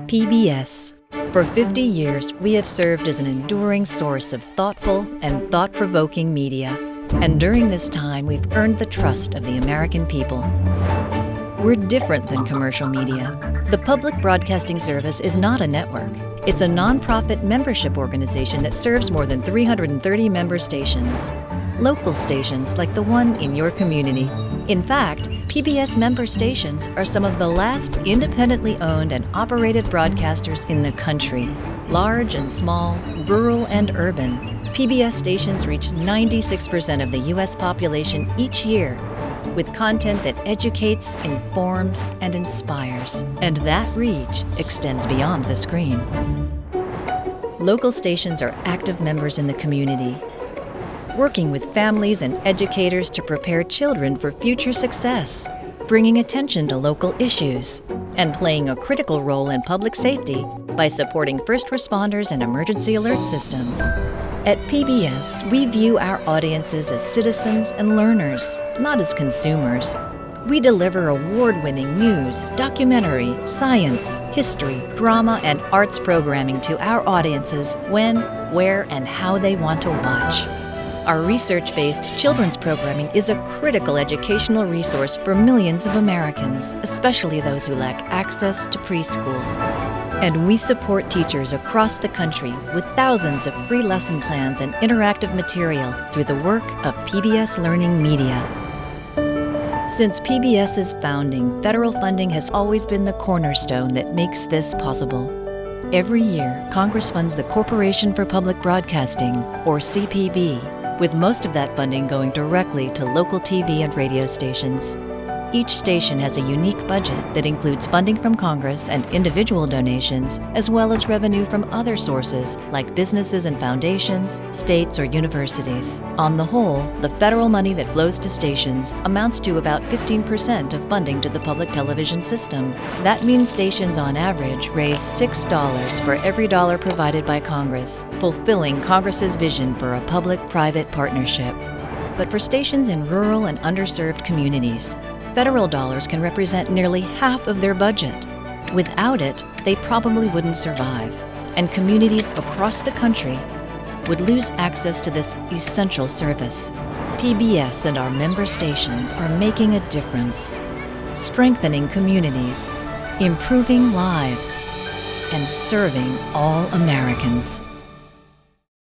PBS. For 50 years, we have served as an enduring source of thoughtful and thought-provoking media. And during this time, we've earned the trust of the American people. We're different than commercial media. The Public Broadcasting Service is not a network. It's a nonprofit membership organization that serves more than 330 member stations. Local stations like the one in your community. In fact, PBS member stations are some of the last independently owned and operated broadcasters in the country. Large and small, rural and urban, PBS stations reach 96% of the U.S. population each year, with content that educates, informs, and inspires. And that reach extends beyond the screen. Local stations are active members in the community, working with families and educators to prepare children for future success, bringing attention to local issues, and playing a critical role in public safety by supporting first responders and emergency alert systems. At PBS, we view our audiences as citizens and learners, not as consumers. We deliver award-winning news, documentary, science, history, drama, and arts programming to our audiences when, where, and how they want to watch. Our research-based children's programming is a critical educational resource for millions of Americans, especially those who lack access to preschool. And we support teachers across the country with thousands of free lesson plans and interactive material through the work of PBS Learning Media. Since PBS's founding, federal funding has always been the cornerstone that makes this possible. Every year, Congress funds the Corporation for Public Broadcasting, or CPB, with most of that funding going directly to local TV and radio stations. Each station has a unique budget that includes funding from Congress and individual donations, as well as revenue from other sources like businesses and foundations, states, or universities. On the whole, the federal money that flows to stations amounts to about 15% of funding to the public television system. That means stations on average raise $6 for every dollar provided by Congress, fulfilling Congress's vision for a public-private partnership. But for stations in rural and underserved communities, federal dollars can represent nearly half of their budget. Without it, they probably wouldn't survive, and communities across the country would lose access to this essential service. PBS and our member stations are making a difference, strengthening communities, improving lives, and serving all Americans.